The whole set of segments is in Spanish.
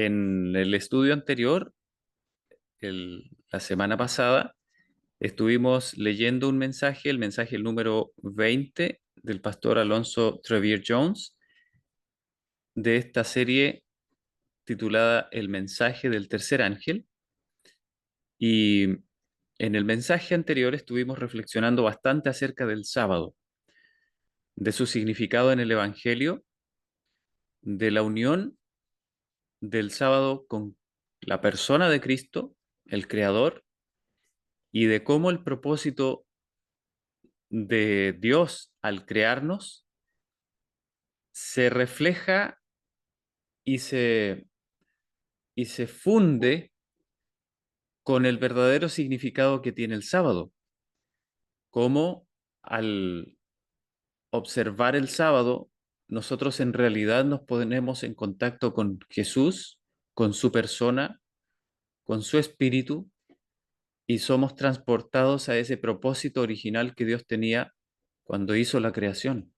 En el estudio anterior, la semana pasada, estuvimos leyendo un mensaje, el mensaje número 20 del pastor Alonso Trevier Jones, de esta serie titulada El mensaje del tercer ángel. Y en el mensaje anterior estuvimos reflexionando bastante acerca del sábado, de su significado en el Evangelio, de la unión del sábado con la persona de Cristo, el Creador, y de cómo el propósito de Dios al crearnos se refleja y se funde con el verdadero significado que tiene el sábado, como al observar el sábado, nosotros en realidad nos ponemos en contacto con Jesús, con su persona, con su espíritu, y somos transportados a ese propósito original que Dios tenía cuando hizo la creación.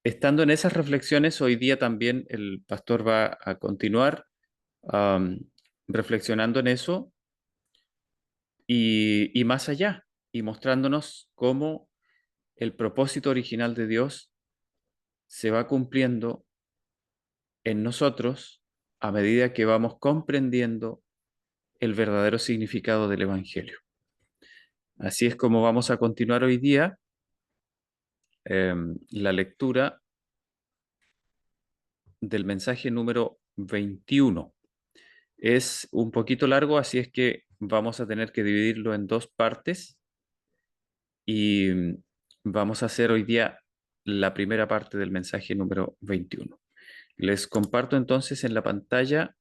Estando en esas reflexiones, hoy día también el pastor va a continuar am, reflexionando en eso y más allá, y mostrándonos cómo el propósito original de Dios se va cumpliendo en nosotros a medida que vamos comprendiendo el verdadero significado del Evangelio. Así es como vamos a continuar hoy día la lectura del mensaje número 21. Es un poquito largo, así es que vamos a tener que dividirlo en dos partes y vamos a hacer hoy día la primera parte del mensaje número 21. Les comparto entonces en la pantalla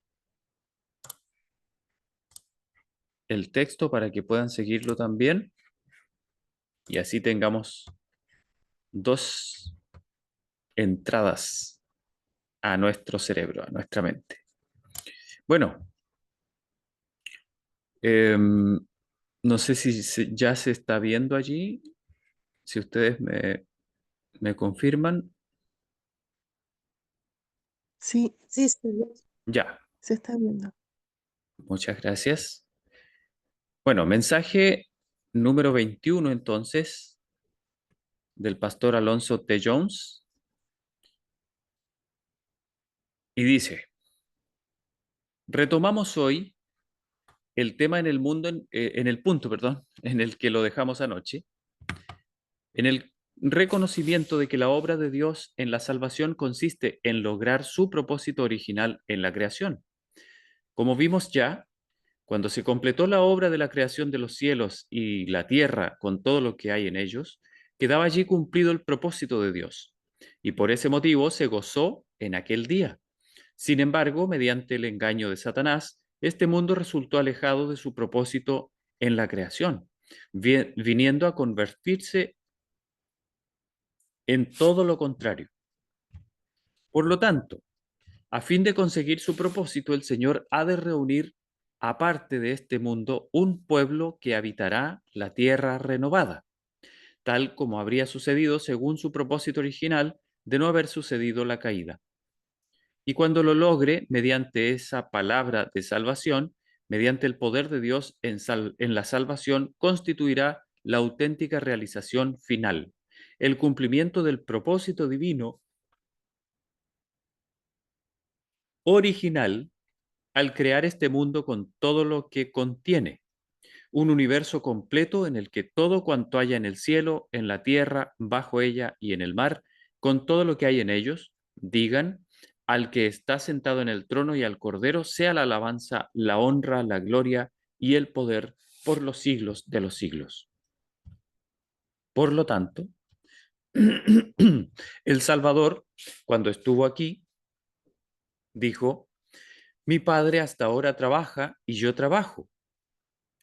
el texto para que puedan seguirlo también y así tengamos dos entradas a nuestro cerebro, a nuestra mente. Bueno, em, no sé si ya se está viendo allí, si ustedes me confirman. Sí, sí, Ya, se está viendo. muchas gracias. Bueno, mensaje número 21 entonces del pastor Alonso T. Jones y dice, retomamos hoy el tema en el mundo, en el punto, perdón, en el que lo dejamos anoche, en el reconocimiento de que la obra de Dios en la salvación consiste en lograr su propósito original en la creación. Como vimos ya, cuando se completó la obra de la creación de los cielos y la tierra con todo lo que hay en ellos, quedaba allí cumplido el propósito de Dios, y por ese motivo se gozó en aquel día. Sin embargo, mediante el engaño de Satanás, este mundo resultó alejado de su propósito en la creación, viniendo a convertirse en todo lo contrario. Por lo tanto, a fin de conseguir su propósito, el Señor ha de reunir, aparte de este mundo, un pueblo que habitará la tierra renovada, tal como habría sucedido según su propósito original de no haber sucedido la caída. Y cuando lo logre, mediante esa palabra de salvación, mediante el poder de Dios en la salvación, constituirá la auténtica realización final, el cumplimiento del propósito divino original al crear este mundo con todo lo que contiene, un universo completo en el que todo cuanto haya en el cielo, en la tierra, bajo ella y en el mar, con todo lo que hay en ellos, digan, al que está sentado en el trono y al Cordero, sea la alabanza, la honra, la gloria y el poder por los siglos de los siglos. Por lo tanto, el Salvador, cuando estuvo aquí, dijo, mi Padre hasta ahora trabaja y yo trabajo.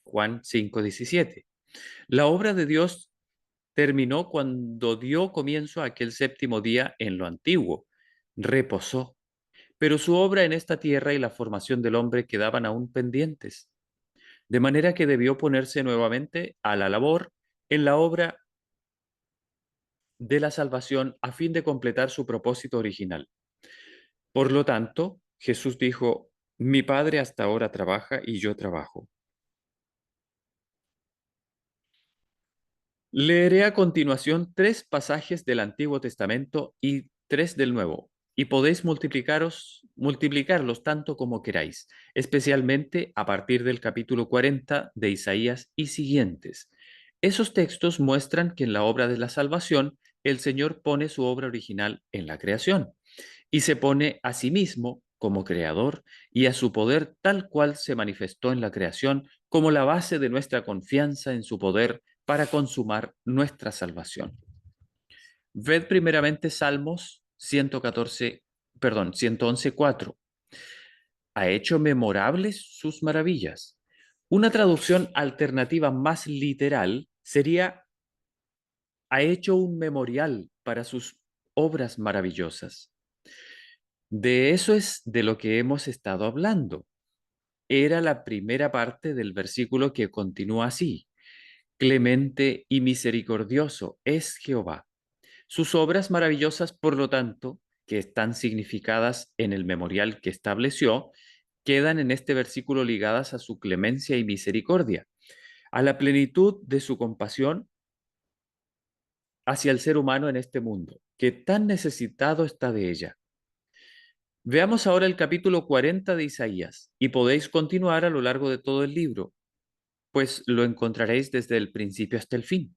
Juan 5:17. La obra de Dios terminó cuando dio comienzo a aquel séptimo día en lo antiguo. Reposó. Pero su obra en esta tierra y la formación del hombre quedaban aún pendientes. De manera que debió ponerse nuevamente a la labor en la obra de la salvación a fin de completar su propósito original. Por lo tanto, Jesús dijo, mi Padre hasta ahora trabaja y yo trabajo. Leeré a continuación 3 pasajes del Antiguo Testamento y 3 del Nuevo, y podéis multiplicarlos tanto como queráis, especialmente a partir del capítulo 40 de Isaías y siguientes. Esos textos muestran que en la obra de la salvación el Señor pone su obra original en la creación y se pone a sí mismo como creador y a su poder tal cual se manifestó en la creación como la base de nuestra confianza en su poder para consumar nuestra salvación. Ved primeramente Salmos 114, perdón, 111:4. Ha hecho memorables sus maravillas. Una traducción alternativa más literal sería: ha hecho un memorial para sus obras maravillosas. De eso es de lo que hemos estado hablando. Era la primera parte del versículo que continúa así: clemente y misericordioso es Jehová. Sus obras maravillosas, por lo tanto, que están significadas en el memorial que estableció, quedan en este versículo ligadas a su clemencia y misericordia, a la plenitud de su compasión hacia el ser humano en este mundo, que tan necesitado está de ella. Veamos ahora el capítulo 40 de Isaías y podéis continuar a lo largo de todo el libro, pues lo encontraréis desde el principio hasta el fin.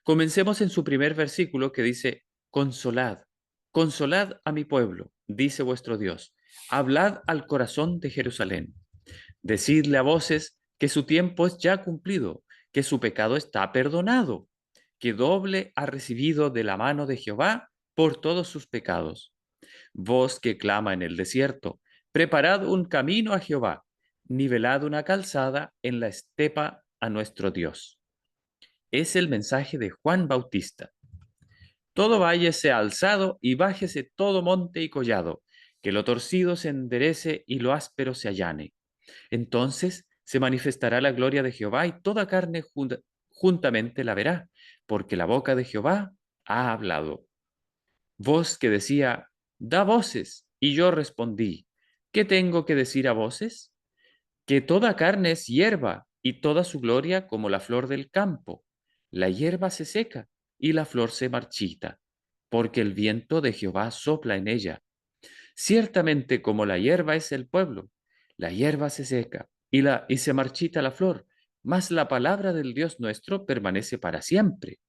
Comencemos en su primer versículo que dice: consolad, consolad a mi pueblo, dice vuestro Dios, hablad al corazón de Jerusalén, decidle a voces que su tiempo es ya cumplido, que su pecado está perdonado, que doble ha recibido de la mano de Jehová por todos sus pecados. Voz que clama en el desierto, preparad un camino a Jehová, nivelad una calzada en la estepa a nuestro Dios. Es el mensaje de Juan Bautista. Todo valle sea alzado y bájese todo monte y collado, que lo torcido se enderece y lo áspero se allane. Entonces se manifestará la gloria de Jehová y toda carne juntamente la verá, porque la boca de Jehová ha hablado. Voz que decía, da voces, y yo respondí, ¿qué tengo que decir a voces? Que toda carne es hierba, y toda su gloria como la flor del campo. La hierba se seca, y la flor se marchita, porque el viento de Jehová sopla en ella. Ciertamente como la hierba es el pueblo, la hierba se seca, y se marchita la flor, mas la palabra del Dios nuestro permanece para siempre.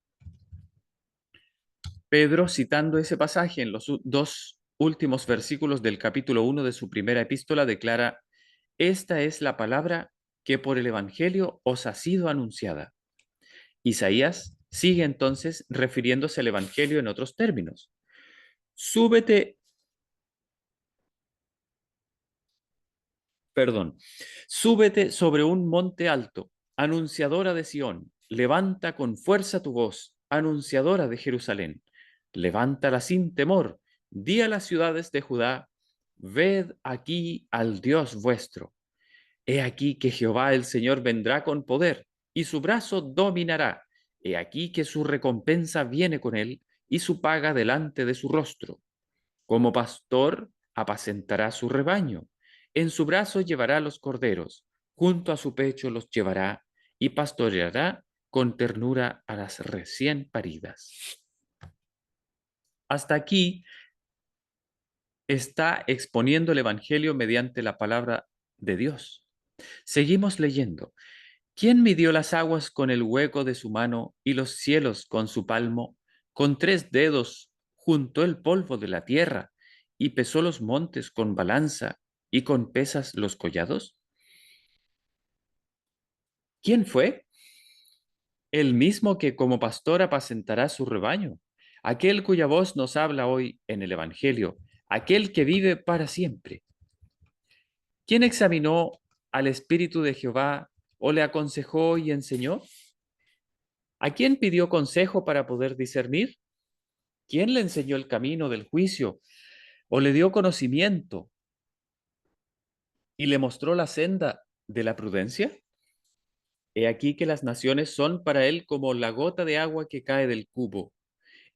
Pedro, citando ese pasaje en los 2 últimos versículos del capítulo 1 de su primera epístola, declara: esta es la palabra que por el Evangelio os ha sido anunciada. Isaías sigue entonces refiriéndose al Evangelio en otros términos. Súbete, perdón, súbete sobre un monte alto, anunciadora de Sión, levanta con fuerza tu voz, anunciadora de Jerusalén. Levántala sin temor, di a las ciudades de Judá: ved aquí al Dios vuestro. He aquí que Jehová el Señor vendrá con poder, y su brazo dominará. He aquí que su recompensa viene con él, y su paga delante de su rostro. Como pastor apacentará su rebaño. En su brazo llevará los corderos, junto a su pecho los llevará, y pastoreará con ternura a las recién paridas. Hasta aquí está exponiendo el Evangelio mediante la palabra de Dios. Seguimos leyendo. ¿Quién midió las aguas con el hueco de su mano y los cielos con su palmo? Con 3 dedos juntó el polvo de la tierra y pesó los montes con balanza y con pesas los collados. ¿Quién fue? El mismo que como pastor apacentará su rebaño, aquel cuya voz nos habla hoy en el Evangelio, aquel que vive para siempre. ¿Quién examinó al Espíritu de Jehová o le aconsejó y enseñó? ¿A quién pidió consejo para poder discernir? ¿Quién le enseñó el camino del juicio o le dio conocimiento y le mostró la senda de la prudencia? He aquí que las naciones son para él como la gota de agua que cae del cubo,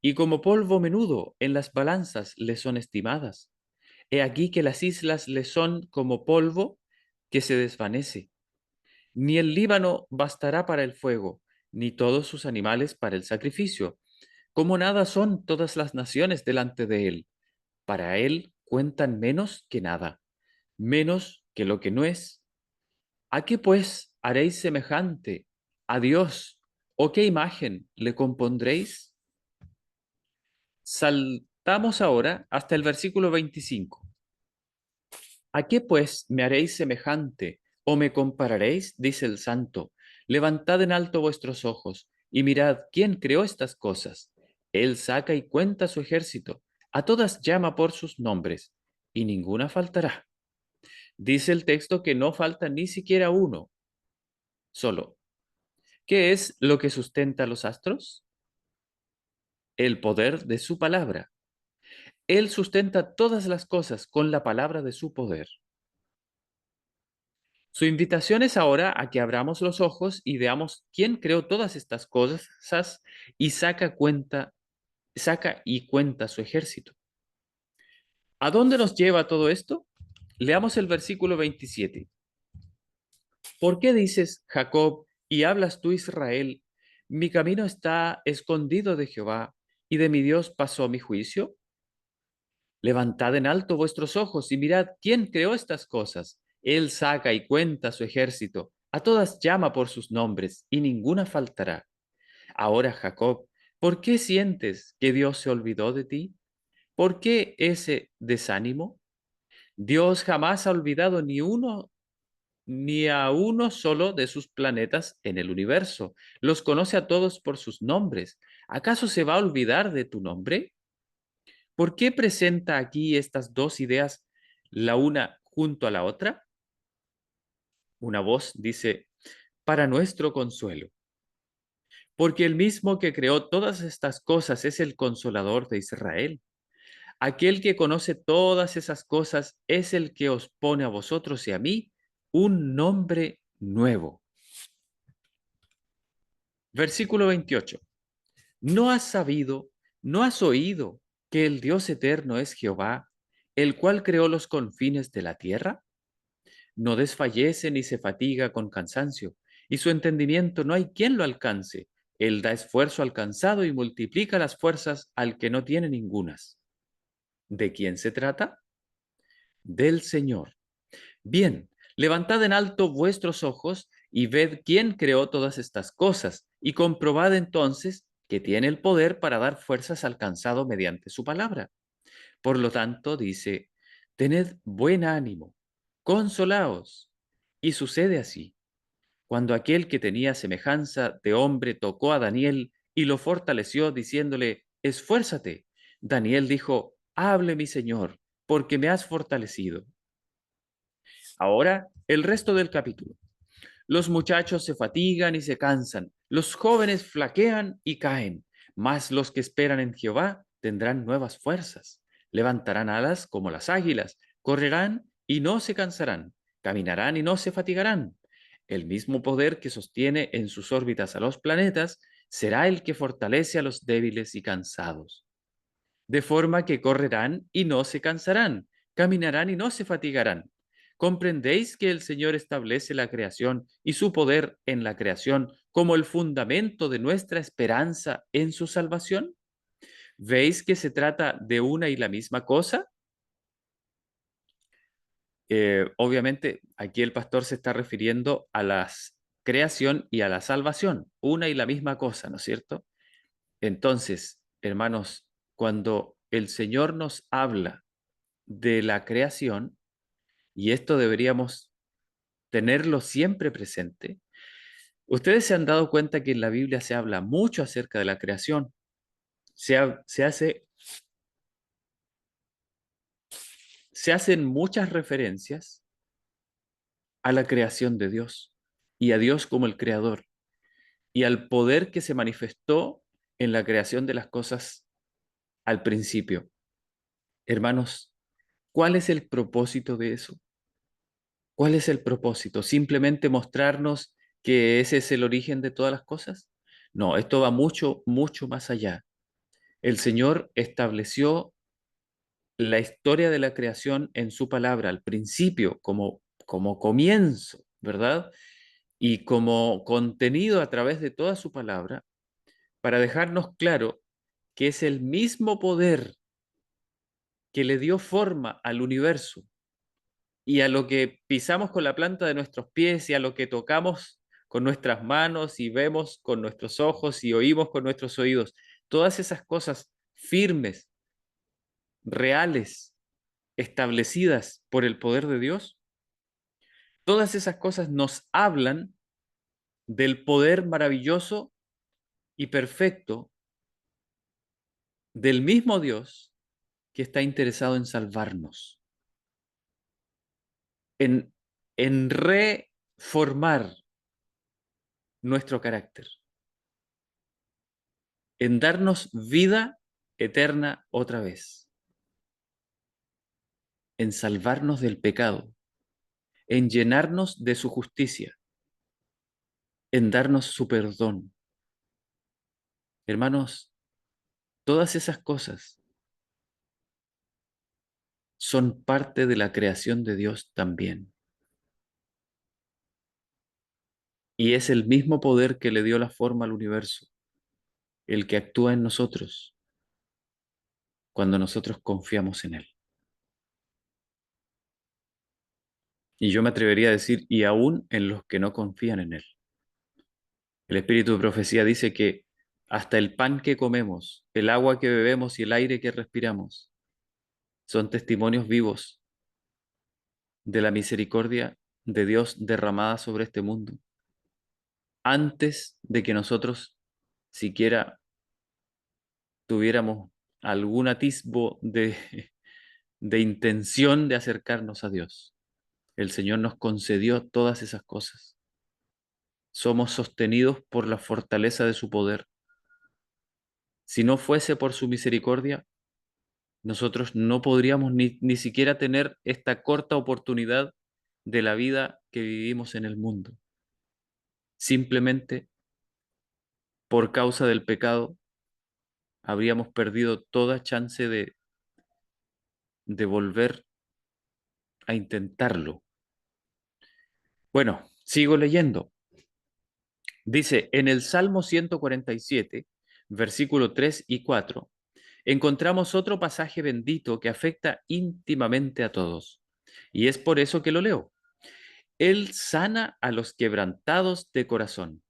y como polvo menudo en las balanzas le son estimadas. He aquí que las islas le son como polvo que se desvanece. Ni el Líbano bastará para el fuego, ni todos sus animales para el sacrificio. Como nada son todas las naciones delante de él. Para él cuentan menos que nada, menos que lo que no es. ¿A qué pues haréis semejante a Dios? ¿O qué imagen le compondréis? Saltamos ahora hasta el versículo 25. ¿A qué pues me haréis semejante o me compararéis? Dice el santo. Levantad en alto vuestros ojos y mirad quién creó estas cosas. Él saca y cuenta su ejército. A todas llama por sus nombres y ninguna faltará. Dice el texto que no falta ni siquiera uno solo. ¿Qué es lo que sustenta los astros? El poder de su palabra. Él sustenta todas las cosas con la palabra de su poder. Su invitación es ahora a que abramos los ojos y veamos quién creó todas estas cosas y saca y cuenta su ejército. ¿A dónde nos lleva todo esto? Leamos el versículo 27. ¿Por qué dices, Jacob, y hablas tú, Israel? Mi camino está escondido de Jehová, y de mi Dios pasó mi juicio. Levantad en alto vuestros ojos y mirad quién creó estas cosas. Él saca y cuenta su ejército. A todas llama por sus nombres, y ninguna faltará. Ahora, Jacob, ¿por qué sientes que Dios se olvidó de ti? ¿Por qué ese desánimo? Dios jamás ha olvidado ni a uno solo de sus planetas en el universo. Los conoce a todos por sus nombres. ¿Acaso se va a olvidar de tu nombre? ¿Por qué presenta aquí estas dos ideas, la una junto a la otra? Una voz dice, para nuestro consuelo, porque el mismo que creó todas estas cosas es el consolador de Israel. Aquel que conoce todas esas cosas es el que os pone a vosotros y a mí un nombre nuevo. Versículo 28. ¿No has sabido, no has oído que el Dios eterno es Jehová, el cual creó los confines de la tierra? No desfallece ni se fatiga con cansancio, y su entendimiento no hay quien lo alcance. Él da esfuerzo al cansado y multiplica las fuerzas al que no tiene ningunas. ¿De quién se trata? Del Señor. Bien, levantad en alto vuestros ojos y ved quién creó todas estas cosas, y comprobad entonces que tiene el poder para dar fuerzas al cansado mediante su palabra. Por lo tanto, dice, tened buen ánimo, consolaos. Y sucede así. Cuando aquel que tenía semejanza de hombre tocó a Daniel y lo fortaleció diciéndole, esfuérzate, Daniel dijo, hable mi Señor, porque me has fortalecido. Ahora, el resto del capítulo. Los muchachos se fatigan y se cansan, los jóvenes flaquean y caen, mas los que esperan en Jehová tendrán nuevas fuerzas, levantarán alas como las águilas, correrán y no se cansarán, caminarán y no se fatigarán. El mismo poder que sostiene en sus órbitas a los planetas será el que fortalece a los débiles y cansados, de forma que correrán y no se cansarán, caminarán y no se fatigarán. ¿Comprendéis que el Señor establece la creación y su poder en la creación como el fundamento de nuestra esperanza en su salvación? ¿Veis que se trata de una y la misma cosa? Obviamente, aquí el pastor se está refiriendo a la creación y a la salvación, una y la misma cosa, ¿no es cierto? Entonces, hermanos, cuando el Señor nos habla de la creación, y esto deberíamos tenerlo siempre presente, ustedes se han dado cuenta que en la Biblia se habla mucho acerca de la creación, se hace, se hacen muchas referencias a la creación de Dios y a Dios como el creador y al poder que se manifestó en la creación de las cosas al principio. Hermanos, ¿cuál es el propósito de eso? ¿Cuál es el propósito? ¿Simplemente mostrarnos que ese es el origen de todas las cosas? No, esto va mucho, mucho más allá. El Señor estableció la historia de la creación en su palabra, al principio, como comienzo, ¿verdad? Y como contenido a través de toda su palabra, para dejarnos claro que es el mismo poder que le dio forma al universo y a lo que pisamos con la planta de nuestros pies y a lo que tocamos con nuestras manos y vemos con nuestros ojos y oímos con nuestros oídos. Todas esas cosas firmes, reales, establecidas por el poder de Dios, todas esas cosas nos hablan del poder maravilloso y perfecto del mismo Dios que está interesado en salvarnos, en, en reformar nuestro carácter, en darnos vida eterna otra vez, en salvarnos del pecado, en llenarnos de su justicia, en darnos su perdón. Hermanos, todas esas cosas son parte de la creación de Dios también. Y es el mismo poder que le dio la forma al universo, el que actúa en nosotros cuando nosotros confiamos en Él. Y yo me atrevería a decir, y aún en los que no confían en Él. El espíritu de profecía dice que hasta el pan que comemos, el agua que bebemos y el aire que respiramos son testimonios vivos de la misericordia de Dios derramada sobre este mundo, antes de que nosotros siquiera tuviéramos algún atisbo de intención de acercarnos a Dios. El Señor nos concedió todas esas cosas. Somos sostenidos por la fortaleza de su poder. Si no fuese por su misericordia, nosotros no podríamos ni siquiera tener esta corta oportunidad de la vida que vivimos en el mundo. Simplemente por causa del pecado habríamos perdido toda chance de volver a intentarlo. Bueno, sigo leyendo. Dice, en el Salmo 147, versículo 3 y 4, encontramos otro pasaje bendito que afecta íntimamente a todos. Y es por eso que lo leo. Él sana a los quebrantados de corazón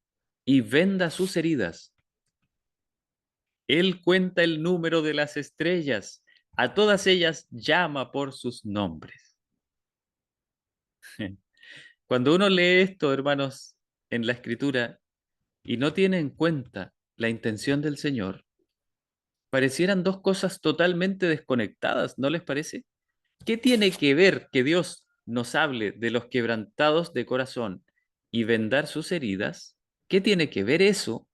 y venda sus heridas. Él cuenta el número de las estrellas. A todas ellas llama por sus nombres. Cuando uno lee esto, hermanos, en la escritura y no tiene en cuenta la intención del Señor, parecieran dos cosas totalmente desconectadas, ¿no les parece? ¿Qué tiene que ver que Dios nos hable de los quebrantados de corazón y vendar sus heridas? ¿Qué tiene que ver eso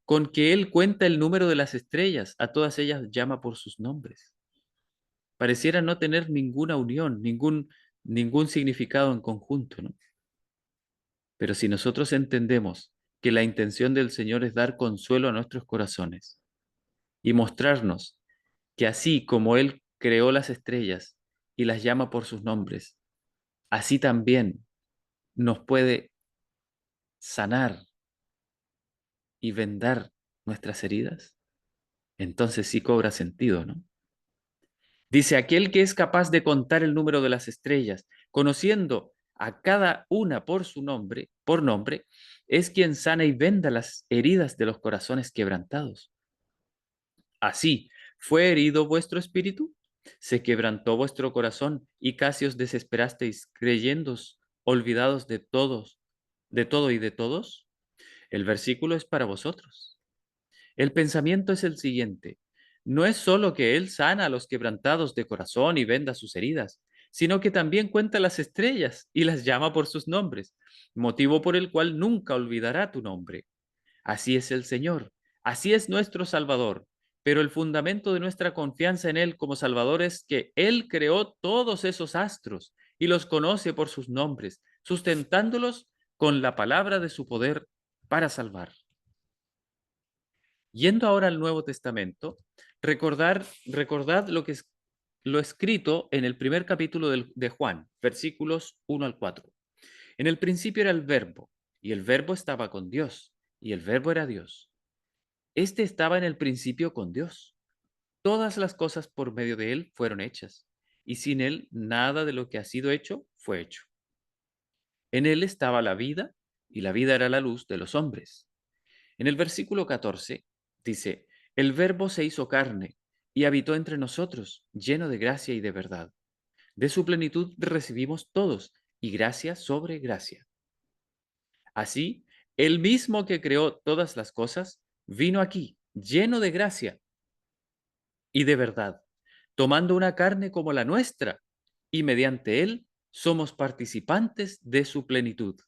con que Él cuenta el número de las estrellas? A todas ellas llama por sus nombres. Pareciera no tener ninguna unión, ningún significado en conjunto, ¿no? Pero si nosotros entendemos que la intención del Señor es dar consuelo a nuestros corazones y mostrarnos que así como Él creó las estrellas y las llama por sus nombres, así también nos puede sanar y vendar nuestras heridas, entonces sí cobra sentido, ¿no? Dice, aquel que es capaz de contar el número de las estrellas, conociendo a cada una por nombre, es quien sana y venda las heridas de los corazones quebrantados. Así, ¿fue herido vuestro espíritu? ¿Se quebrantó vuestro corazón y casi os desesperasteis creyéndos olvidados de todos, de todo y de todos? El versículo es para vosotros. El pensamiento es el siguiente. No es solo que Él sana a los quebrantados de corazón y venda sus heridas, sino que también cuenta las estrellas y las llama por sus nombres, motivo por el cual nunca olvidará tu nombre. Así es el Señor, así es nuestro Salvador, pero el fundamento de nuestra confianza en Él como Salvador es que Él creó todos esos astros y los conoce por sus nombres, sustentándolos con la palabra de su poder para salvar. Yendo ahora al Nuevo Testamento, recordad lo que lo escrito en el primer capítulo de Juan, versículos 1 al 4. En el principio era el Verbo, y el Verbo estaba con Dios, y el Verbo era Dios. Este estaba en el principio con Dios. Todas las cosas por medio de él fueron hechas, y sin él nada de lo que ha sido hecho fue hecho. En él estaba la vida, y la vida era la luz de los hombres. En el versículo 14 dice, el Verbo se hizo carne y habitó entre nosotros, lleno de gracia y de verdad. De su plenitud recibimos todos, y gracia sobre gracia. Así, el mismo que creó todas las cosas, vino aquí, lleno de gracia y de verdad, tomando una carne como la nuestra, y mediante él somos participantes de su plenitud.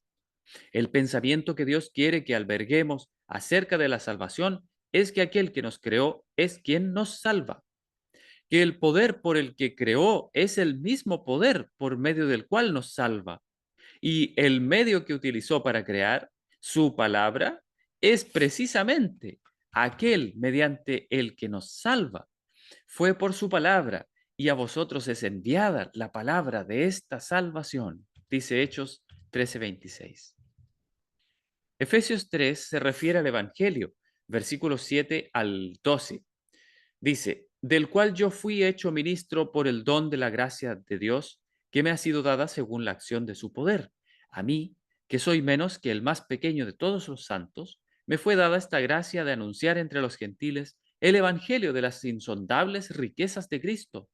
El pensamiento que Dios quiere que alberguemos acerca de la salvación es que aquel que nos creó es quien nos salva, que el poder por el que creó es el mismo poder por medio del cual nos salva, y el medio que utilizó para crear, su palabra, es precisamente aquel mediante el que nos salva. Fue por su palabra, y a vosotros es enviada la palabra de esta salvación, dice Hechos 13:26. Efesios 3 se refiere al Evangelio, versículos 7 al 12. Dice, del cual yo fui hecho ministro por el don de la gracia de Dios, que me ha sido dada según la acción de su poder. A mí, que soy menos que el más pequeño de todos los santos, me fue dada esta gracia de anunciar entre los gentiles el Evangelio de las insondables riquezas de Cristo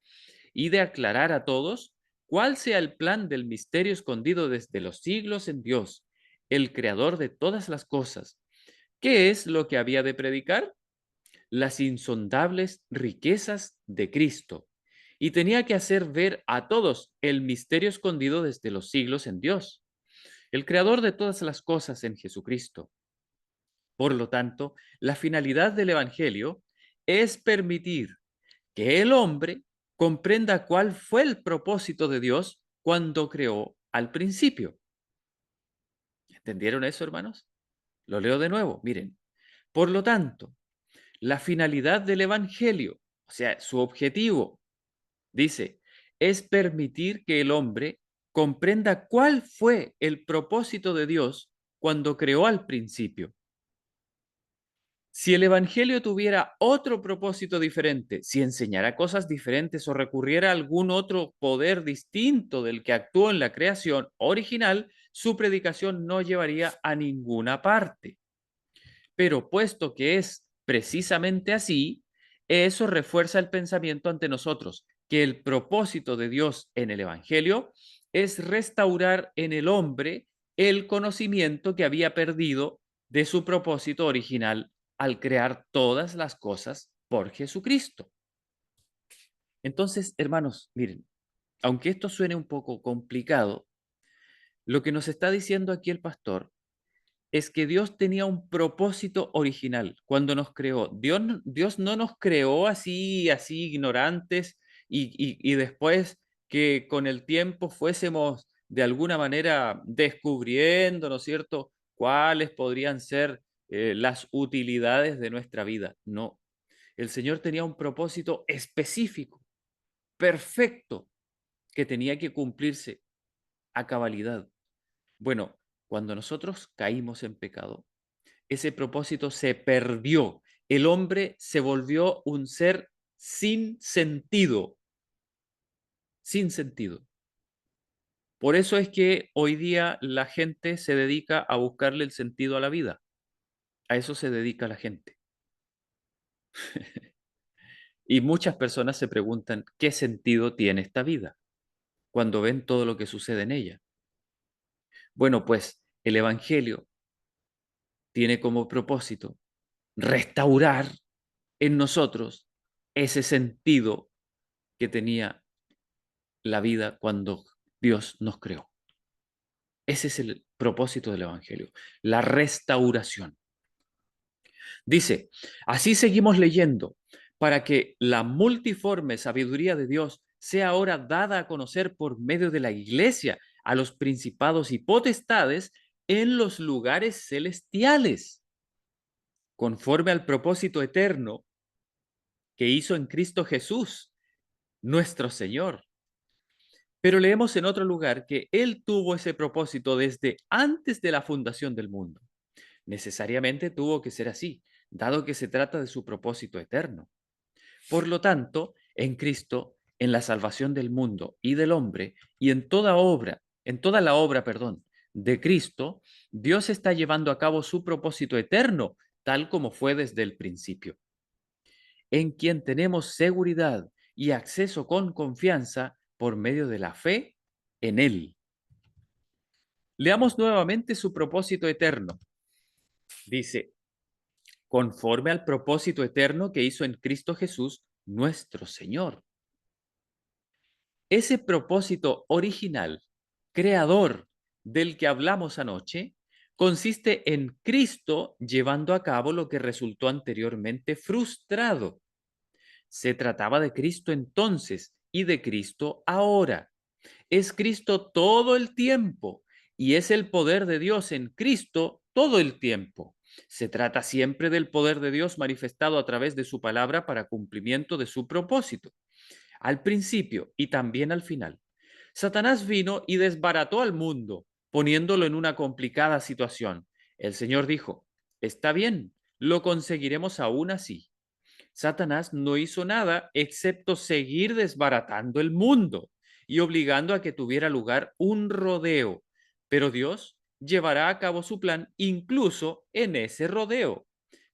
y de aclarar a todos cuál sea el plan del misterio escondido desde los siglos en Dios, el creador de todas las cosas. ¿Qué es lo que había de predicar? Las insondables riquezas de Cristo. Y tenía que hacer ver a todos el misterio escondido desde los siglos en Dios, el creador de todas las cosas en Jesucristo. Por lo tanto, la finalidad del Evangelio es permitir que el hombre comprenda cuál fue el propósito de Dios cuando creó al principio. ¿Entendieron eso, hermanos? Lo leo de nuevo, miren. Por lo tanto, la finalidad del Evangelio, o sea, su objetivo, dice, es permitir que el hombre comprenda cuál fue el propósito de Dios cuando creó al principio. Si el Evangelio tuviera otro propósito diferente, si enseñara cosas diferentes o recurriera a algún otro poder distinto del que actuó en la creación original, su predicación no llevaría a ninguna parte. Pero puesto que es precisamente así, eso refuerza el pensamiento ante nosotros, que el propósito de Dios en el Evangelio es restaurar en el hombre el conocimiento que había perdido de su propósito original al crear todas las cosas por Jesucristo. Entonces, hermanos, miren, aunque esto suene un poco complicado, lo que nos está diciendo aquí el pastor es que Dios tenía un propósito original cuando nos creó. Dios no nos creó así ignorantes y después que con el tiempo fuésemos de alguna manera descubriendo, ¿no es cierto?, cuáles podrían ser las utilidades de nuestra vida. No, el Señor tenía un propósito específico, perfecto, que tenía que cumplirse a cabalidad. Bueno, cuando nosotros caímos en pecado, ese propósito se perdió. El hombre se volvió un ser sin sentido, sin sentido. Por eso es que hoy día la gente se dedica a buscarle el sentido a la vida. A eso se dedica la gente. Y muchas personas se preguntan, ¿qué sentido tiene esta vida? Cuando ven todo lo que sucede en ella. Bueno, pues el Evangelio tiene como propósito restaurar en nosotros ese sentido que tenía la vida cuando Dios nos creó. Ese es el propósito del Evangelio, la restauración. Dice, así seguimos leyendo, para que la multiforme sabiduría de Dios sea ahora dada a conocer por medio de la iglesia a los principados y potestades en los lugares celestiales, conforme al propósito eterno que hizo en Cristo Jesús, nuestro Señor. Pero leemos en otro lugar que Él tuvo ese propósito desde antes de la fundación del mundo. Necesariamente tuvo que ser así, dado que se trata de su propósito eterno. Por lo tanto, en Cristo, en la salvación del mundo y del hombre, y en toda la obra, perdón, de Cristo, Dios está llevando a cabo su propósito eterno, tal como fue desde el principio, en quien tenemos seguridad y acceso con confianza por medio de la fe en Él. Leamos nuevamente su propósito eterno. Dice, conforme al propósito eterno que hizo en Cristo Jesús, nuestro Señor. Ese propósito original, creador del que hablamos anoche, consiste en Cristo llevando a cabo lo que resultó anteriormente frustrado. Se trataba de Cristo entonces y de Cristo ahora. Es Cristo todo el tiempo y es el poder de Dios en Cristo todo el tiempo. Se trata siempre del poder de Dios manifestado a través de su palabra para cumplimiento de su propósito, al principio y también al final. Satanás vino y desbarató al mundo, poniéndolo en una complicada situación. El Señor dijo, está bien, lo conseguiremos aún así. Satanás no hizo nada excepto seguir desbaratando el mundo y obligando a que tuviera lugar un rodeo. Pero Dios llevará a cabo su plan incluso en ese rodeo.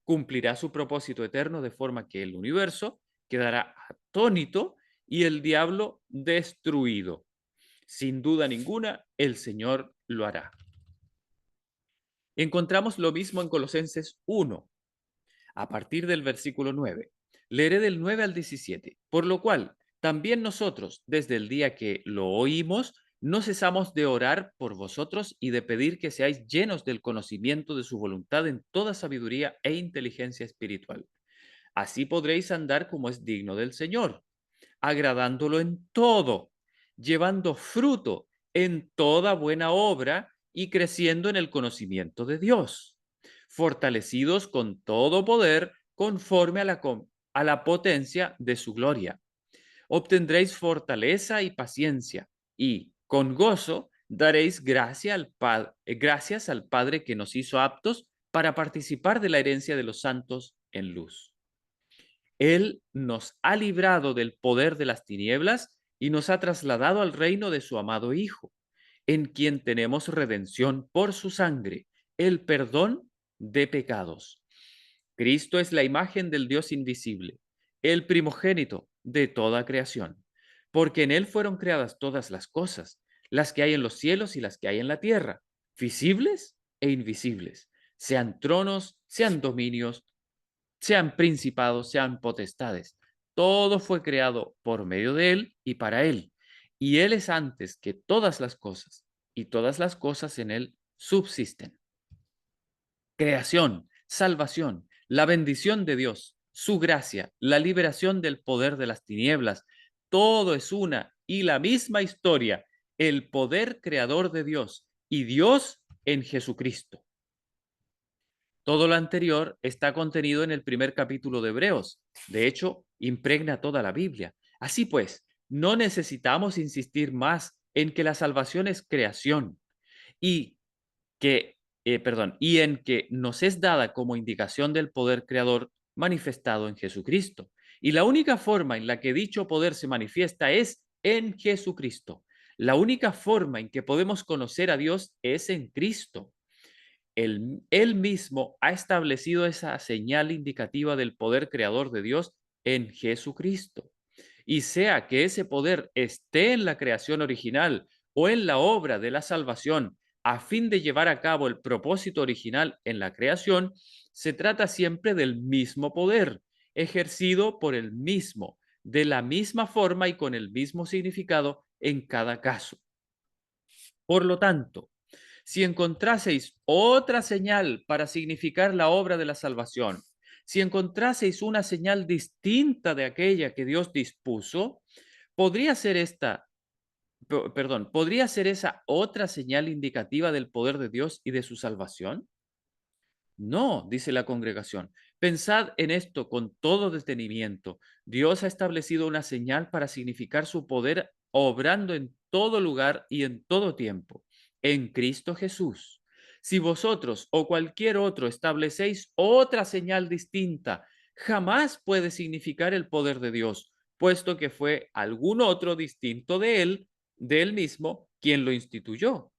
Cumplirá su propósito eterno de forma que el universo quedará atónito y el diablo destruido. Sin duda ninguna, el Señor lo hará. Encontramos lo mismo en Colosenses 1, a partir del versículo 9. Leeré del 9 al 17. Por lo cual, también nosotros, desde el día que lo oímos, no cesamos de orar por vosotros y de pedir que seáis llenos del conocimiento de su voluntad en toda sabiduría e inteligencia espiritual. Así podréis andar como es digno del Señor, agradándolo en todo, llevando fruto en toda buena obra y creciendo en el conocimiento de Dios, fortalecidos con todo poder conforme a la potencia de su gloria. Obtendréis fortaleza y paciencia y, con gozo, daréis gracias al Padre que nos hizo aptos para participar de la herencia de los santos en luz. Él nos ha librado del poder de las tinieblas y nos ha trasladado al reino de su amado Hijo, en quien tenemos redención por su sangre, el perdón de pecados. Cristo es la imagen del Dios invisible, el primogénito de toda creación, porque en Él fueron creadas todas las cosas, las que hay en los cielos y las que hay en la tierra, visibles e invisibles, sean tronos, sean dominios, sean principados, sean potestades. Todo fue creado por medio de Él y para Él. Y Él es antes que todas las cosas, y todas las cosas en Él subsisten. Creación, salvación, la bendición de Dios, su gracia, la liberación del poder de las tinieblas, todo es una y la misma historia, el poder creador de Dios y Dios en Jesucristo. Todo lo anterior está contenido en el primer capítulo de Hebreos. De hecho, impregna toda la Biblia. Así pues, no necesitamos insistir más en que la salvación es creación y y en que nos es dada como indicación del poder creador manifestado en Jesucristo. Y la única forma en la que dicho poder se manifiesta es en Jesucristo. La única forma en que podemos conocer a Dios es en Cristo. Él mismo ha establecido esa señal indicativa del poder creador de Dios en Jesucristo. Y sea que ese poder esté en la creación original o en la obra de la salvación, a fin de llevar a cabo el propósito original en la creación, se trata siempre del mismo poder, ejercido por el mismo, de la misma forma y con el mismo significado en cada caso. Por lo tanto, si encontraseis otra señal para significar la obra de la salvación, si encontraseis una señal distinta de aquella que Dios dispuso, podría ser podría ser esa otra señal indicativa del poder de Dios y de su salvación. No, dice la congregación, Pensad en esto con todo detenimiento. Dios ha establecido una señal para significar su poder obrando en todo lugar y en todo tiempo, en Cristo Jesús. Si vosotros o cualquier otro establecéis otra señal distinta, jamás puede significar el poder de Dios, puesto que fue algún otro distinto de él mismo, quien lo instituyó.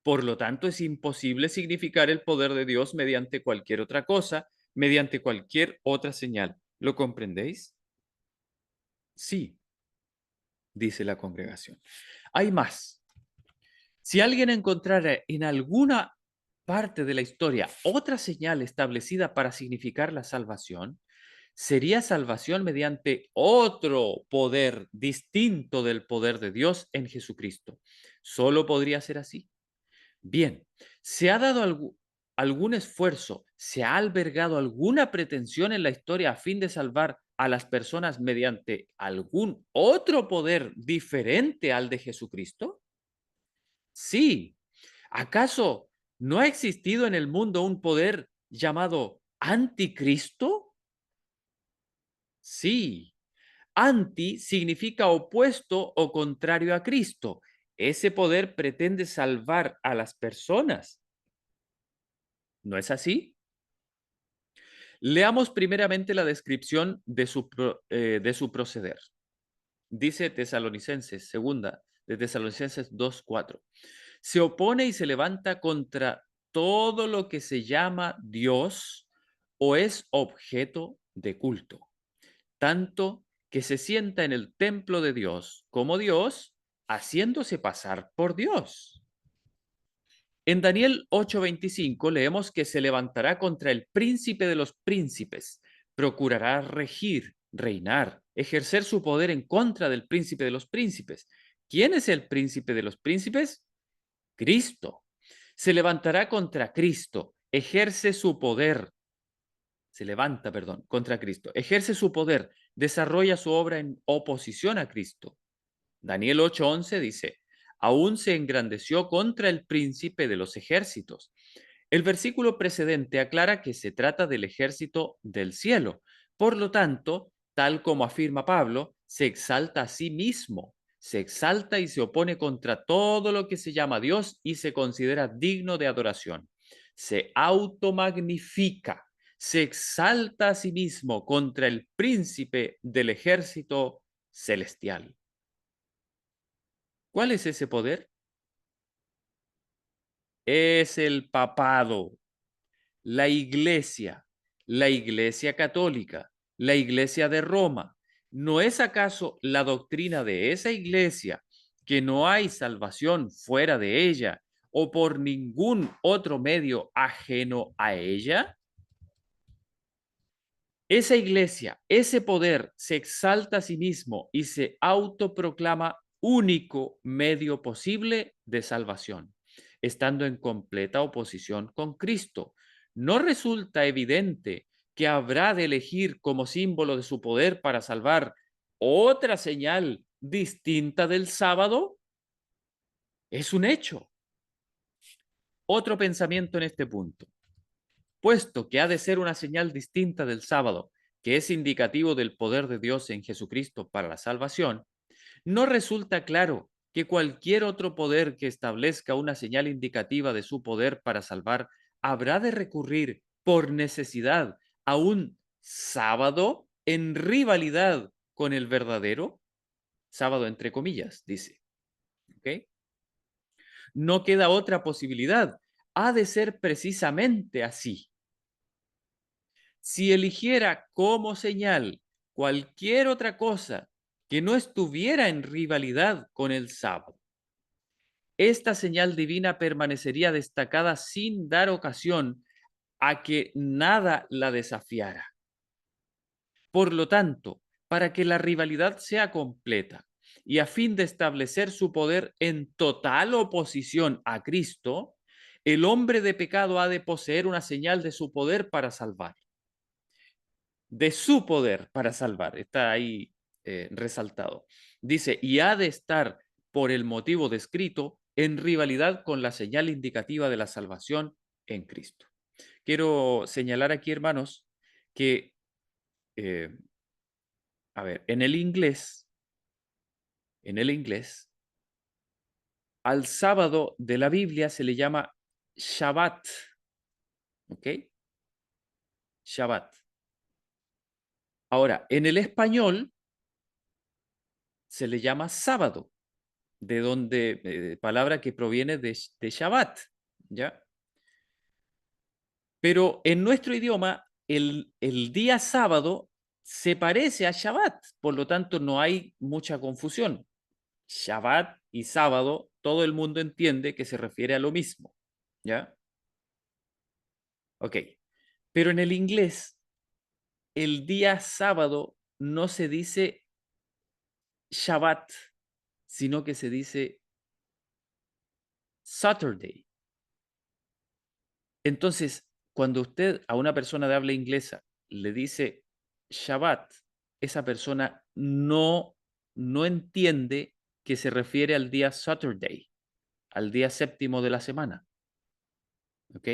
Por lo tanto, es imposible significar el poder de Dios mediante cualquier otra cosa, mediante cualquier otra señal. ¿Lo comprendéis? Sí, dice la congregación. Hay más. Si alguien encontrara en alguna parte de la historia otra señal establecida para significar la salvación, sería salvación mediante otro poder distinto del poder de Dios en Jesucristo. Solo podría ser así. Bien, ¿se ha dado algún esfuerzo, se ha albergado alguna pretensión en la historia a fin de salvar a las personas mediante algún otro poder diferente al de Jesucristo? Sí. ¿Acaso no ha existido en el mundo un poder llamado anticristo? Sí. Anti significa opuesto o contrario a Cristo. Ese poder pretende salvar a las personas. ¿No es así? Leamos primeramente la descripción de su proceder. Dice Tesalonicenses, segunda de Tesalonicenses 2:4. Se opone y se levanta contra todo lo que se llama Dios o es objeto de culto, tanto que se sienta en el templo de Dios como Dios, haciéndose pasar por Dios. En Daniel 8:25 leemos que se levantará contra el príncipe de los príncipes, procurará regir, reinar, ejercer su poder en contra del príncipe de los príncipes. ¿Quién es el príncipe de los príncipes? Cristo. Se levantará contra Cristo, ejerce su poder, se levanta, perdón, contra Cristo, ejerce su poder, desarrolla su obra en oposición a Cristo. Daniel 8:11 dice, aún se engrandeció contra el príncipe de los ejércitos. El versículo precedente aclara que se trata del ejército del cielo. Por lo tanto, tal como afirma Pablo, se exalta a sí mismo, se exalta y se opone contra todo lo que se llama Dios y se considera digno de adoración. Se automagnifica, se exalta a sí mismo contra el príncipe del ejército celestial. ¿Cuál es ese poder? Es el papado, la iglesia católica, la iglesia de Roma. ¿No es acaso la doctrina de esa iglesia que no hay salvación fuera de ella o por ningún otro medio ajeno a ella? Esa iglesia, ese poder se exalta a sí mismo y se autoproclama único medio posible de salvación, estando en completa oposición con Cristo. ¿No resulta evidente que habrá de elegir como símbolo de su poder para salvar otra señal distinta del sábado? Es un hecho. Otro pensamiento en este punto. Puesto que ha de ser una señal distinta del sábado, que es indicativo del poder de Dios en Jesucristo para la salvación, no resulta claro que cualquier otro poder que establezca una señal indicativa de su poder para salvar habrá de recurrir por necesidad a un sábado en rivalidad con el verdadero, sábado entre comillas, dice. ¿Ok? No queda otra posibilidad. Ha de ser precisamente así. Si eligiera como señal cualquier otra cosa que no estuviera en rivalidad con el sábado, esta señal divina permanecería destacada sin dar ocasión a que nada la desafiara. Por lo tanto, para que la rivalidad sea completa y a fin de establecer su poder en total oposición a Cristo, el hombre de pecado ha de poseer una señal de su poder para salvar. De su poder para salvar. Está ahí resaltado. Dice, y ha de estar por el motivo descrito en rivalidad con la señal indicativa de la salvación en Cristo. Quiero señalar aquí, hermanos, que, eh, a ver, en el inglés, al sábado de la Biblia se le llama Shabbat, ¿ok? Shabbat. Ahora, en el español se le llama sábado, de donde, palabra que proviene de Shabbat, ¿ya? Pero en nuestro idioma, el día sábado se parece a Shabbat, por lo tanto no hay mucha confusión. Shabbat y sábado, todo el mundo entiende que se refiere a lo mismo, ¿ya? Ok. Pero en el inglés, el día sábado no se dice Shabbat, sino que se dice Saturday. Entonces, cuando usted a una persona de habla inglesa le dice Shabbat, esa persona no entiende que se refiere al día Saturday, al día séptimo de la semana, ¿ok?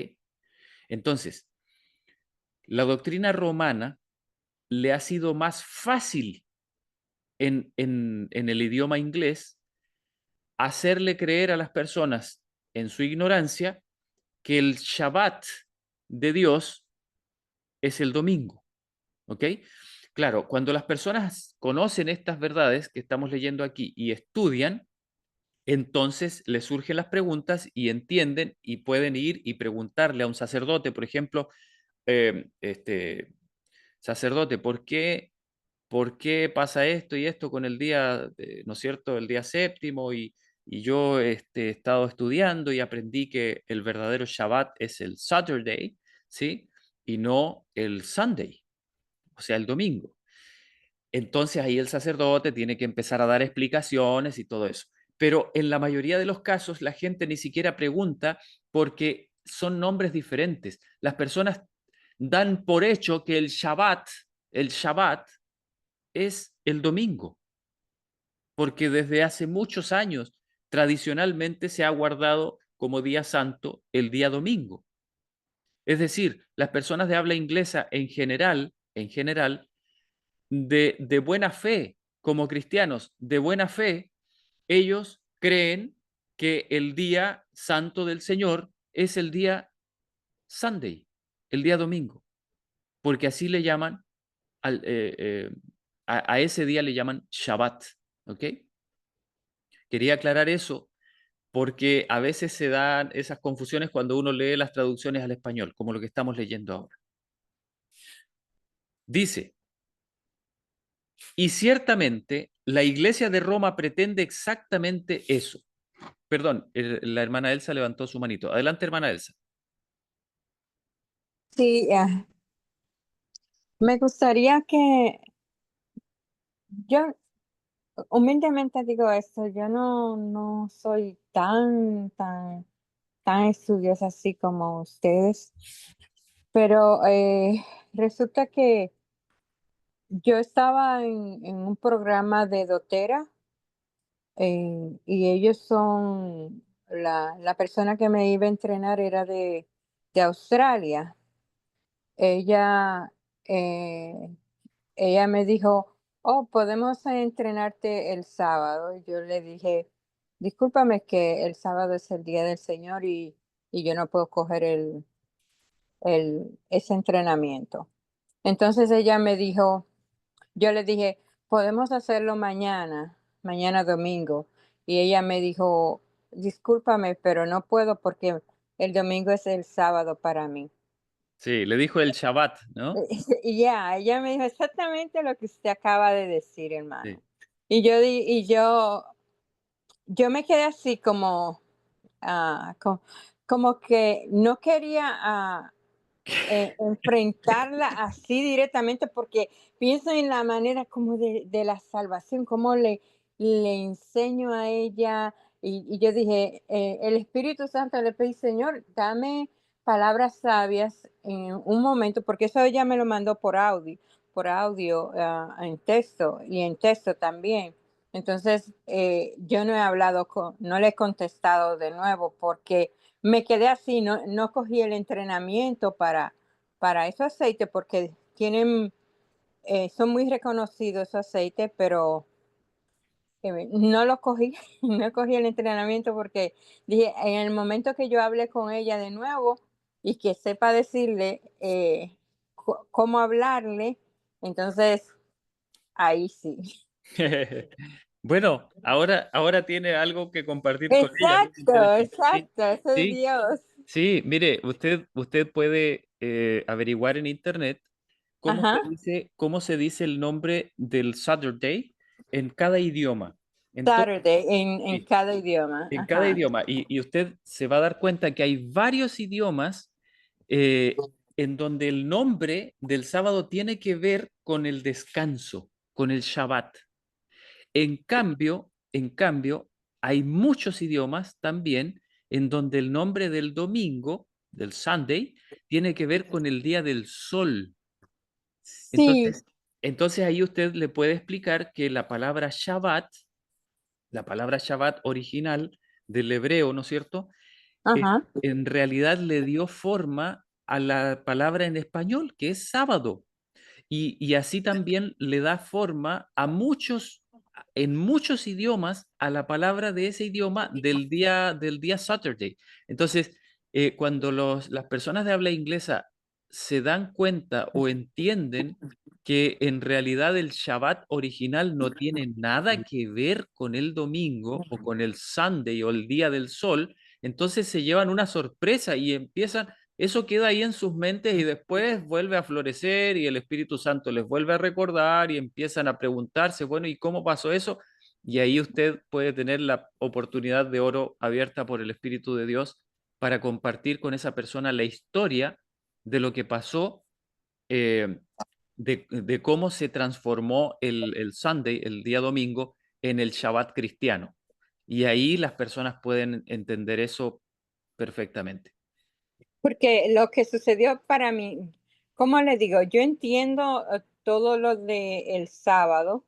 Entonces, la doctrina romana le ha sido más fácil en el idioma inglés hacerle creer a las personas en su ignorancia que el Shabbat de Dios es el domingo, ¿ok? Claro, cuando las personas conocen estas verdades que estamos leyendo aquí y estudian, entonces les surgen las preguntas y entienden y pueden ir y preguntarle a un sacerdote, por ejemplo, sacerdote, ¿por qué pasa esto y esto con el día, ¿no es cierto?, el día séptimo y yo he estado estudiando y aprendí que el verdadero Shabbat es el Saturday, ¿sí? Y no el Sunday, o sea, el domingo. Entonces ahí el sacerdote tiene que empezar a dar explicaciones y todo eso. Pero en la mayoría de los casos la gente ni siquiera pregunta porque son nombres diferentes. Las personas dan por hecho que el Shabbat es el domingo, porque desde hace muchos años tradicionalmente se ha guardado como día santo el día domingo. Es decir, las personas de habla inglesa en general, de buena fe, como cristianos de buena fe, ellos creen que el día santo del Señor es el día Sunday, el día domingo, porque así le llaman a ese día le llaman Shabbat, ¿ok? Quería aclarar eso porque a veces se dan esas confusiones cuando uno lee las traducciones al español, como lo que estamos leyendo ahora. Dice, y ciertamente la Iglesia de Roma pretende exactamente eso. Perdón, la hermana Elsa levantó su manito. Adelante, hermana Elsa. Sí, me gustaría que yo humildemente digo esto, yo no soy tan estudiosa así como ustedes, pero resulta que yo estaba en un programa de doTERRA, y ellos son, la persona que me iba a entrenar era de Australia. Ella, eh, ella me dijo: "Oh, podemos entrenarte el sábado". Y yo le dije: "Discúlpame, que el sábado es el día del Señor y yo no puedo coger ese entrenamiento". Entonces ella me dijo, yo le dije: "Podemos hacerlo mañana domingo". Y ella me dijo: "Discúlpame, pero no puedo porque el domingo es el sábado para mí". Sí, le dijo el Shabbat, ¿no? Y ya, ella me dijo exactamente lo que usted acaba de decir, hermano. Sí. Y yo me quedé así como, como que no quería, enfrentarla así directamente, porque pienso en la manera como de la salvación, cómo le enseño a ella. Y yo dije, el Espíritu Santo, le pedí: "Señor, dame palabras sabias en un momento", porque eso ella me lo mandó por audio, en texto y en texto también. Entonces, yo no le he contestado de nuevo porque me quedé así, no cogí el entrenamiento para esos aceites, porque tienen, son muy reconocidos esos aceites, pero no lo cogí, no cogí el entrenamiento porque dije, en el momento que yo hable con ella de nuevo y que sepa decirle cómo hablarle, entonces ahí sí. Bueno, ahora tiene algo que compartir con ella, bien Exacto, interesante. Sí, exacto, eso es sí, Dios. sí, mire, usted puede averiguar en internet Ajá, cómo se dice el nombre del Saturday en cada idioma. Entonces, Saturday en sí, cada idioma. en cada Ajá. idioma. Y usted se va a dar cuenta que hay varios idiomas eh, en donde el nombre del sábado tiene que ver con el descanso, con el Shabbat. En cambio, hay muchos idiomas también en donde el nombre del domingo, del Sunday, tiene que ver con el día del sol. Sí, Entonces ahí usted le puede explicar que la palabra Shabbat original del hebreo, ¿no es cierto? ajá. En realidad le dio forma a la palabra en español, que es sábado. Y así también le da forma en muchos idiomas, a la palabra de ese idioma del día Saturday. Entonces, cuando las personas de habla inglesa se dan cuenta o entienden que en realidad el Shabbat original no tiene nada que ver con el domingo o con el Sunday o el día del sol, entonces se llevan una sorpresa y eso queda ahí en sus mentes y después vuelve a florecer y el Espíritu Santo les vuelve a recordar y empiezan a preguntarse, bueno, ¿y cómo pasó eso? Y ahí usted puede tener la oportunidad de oro abierta por el Espíritu de Dios para compartir con esa persona la historia de lo que pasó, eh, de cómo se transformó el Sunday, el día domingo, en el Shabbat cristiano. Y ahí las personas pueden entender eso perfectamente. Porque lo que sucedió para mí, ¿cómo le digo? Yo entiendo todo lo del sábado,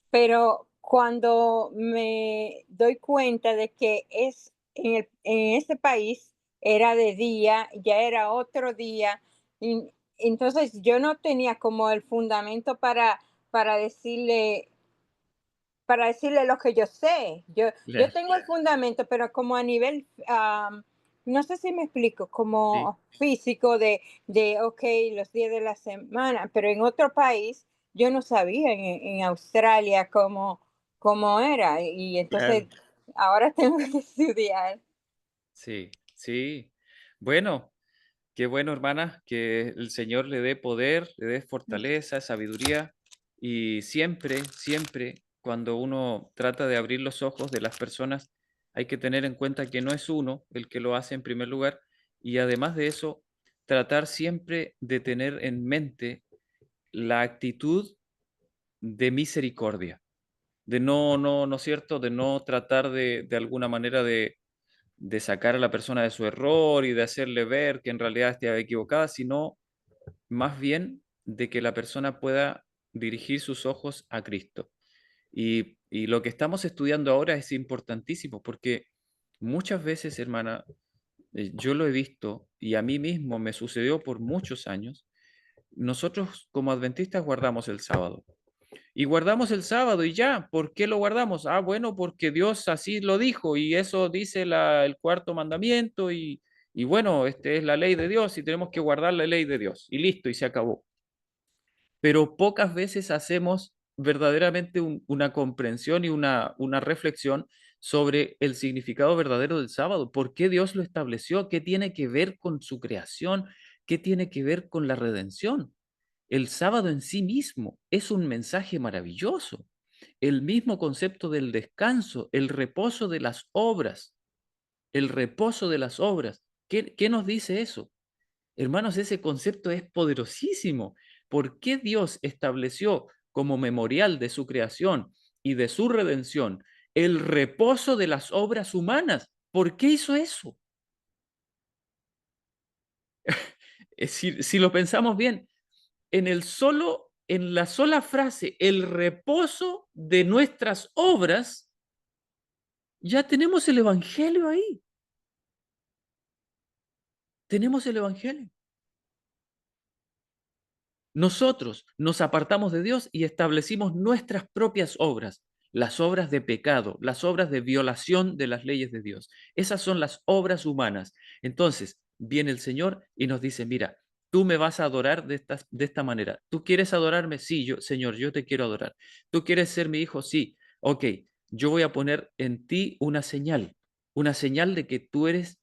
pero cuando me doy cuenta de que es en este país era de día, ya era otro día, y entonces yo no tenía como el fundamento para decirle para decirle lo que yo sé. Yo Claro. tengo el fundamento, pero como a nivel, no sé si me explico, Sí, como físico ok, los días de la semana, pero en otro país yo no sabía, en Australia, cómo era. Y entonces claro. ahora tengo que estudiar. Sí, sí. Bueno, qué bueno, hermana, que el Señor le dé poder, le dé fortaleza, sabiduría y siempre, siempre, cuando uno trata de abrir los ojos de las personas, hay que tener en cuenta que no es uno el que lo hace en primer lugar y además de eso, tratar siempre de tener en mente la actitud de misericordia, de no es cierto, de no tratar de alguna manera de sacar a la persona de su error y de hacerle ver que en realidad esté equivocada, sino más bien de que la persona pueda dirigir sus ojos a Cristo. Y lo que estamos estudiando ahora es importantísimo porque muchas veces, hermana, yo lo he visto y a mí mismo me sucedió por muchos años. Nosotros como adventistas guardamos el sábado. Y guardamos el sábado y ya. ¿Por qué lo guardamos? Ah, bueno, porque Dios así lo dijo y eso dice el cuarto mandamiento y bueno, este es la ley de Dios y tenemos que guardar la ley de Dios y listo y se acabó. Pero pocas veces hacemos verdaderamente una comprensión y una reflexión sobre el significado verdadero del sábado. ¿Por qué Dios lo estableció? ¿Qué tiene que ver con su creación? ¿Qué tiene que ver con la redención? El sábado en sí mismo es un mensaje maravilloso. El mismo concepto del descanso, el reposo de las obras, el reposo de las obras. ¿Qué nos dice eso? Hermanos, ese concepto es poderosísimo. ¿Por qué Dios estableció como memorial de su creación y de su redención el reposo de las obras humanas? ¿Por qué hizo eso? Si lo pensamos bien, en la sola frase, el reposo de nuestras obras, ya tenemos el evangelio ahí. Tenemos el evangelio. Nosotros nos apartamos de Dios y establecimos nuestras propias obras, las obras de pecado, las obras de violación de las leyes de Dios. Esas son las obras humanas. Entonces, viene el Señor y nos dice, mira, tú me vas a adorar de esta manera. ¿Tú quieres adorarme? Sí, yo, Señor, yo te quiero adorar. ¿Tú quieres ser mi hijo? Sí. Ok, yo voy a poner en ti una señal de que tú eres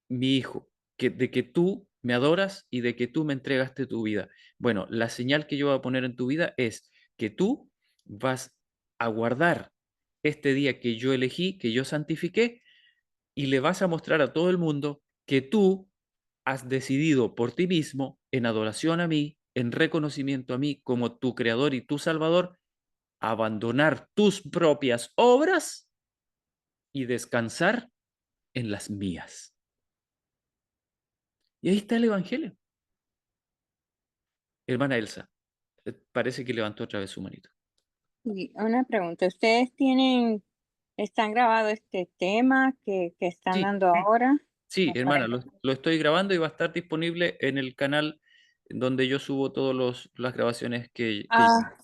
mi hijo, de que tú me adoras y de que tú me entregaste tu vida. Bueno, la señal que yo voy a poner en tu vida es que tú vas a guardar este día que yo elegí, que yo santifiqué, y le vas a mostrar a todo el mundo que tú has decidido por ti mismo, en adoración a mí, en reconocimiento a mí como tu creador y tu salvador, abandonar tus propias obras y descansar en las mías. Y ahí está el Evangelio. Hermana Elsa, parece que levantó otra vez su manito. Y una pregunta, ¿ustedes están grabado este tema que están Sí, dando ahora? sí, O para hermana, lo estoy grabando y va a estar disponible en el canal donde yo subo todas las grabaciones Ah,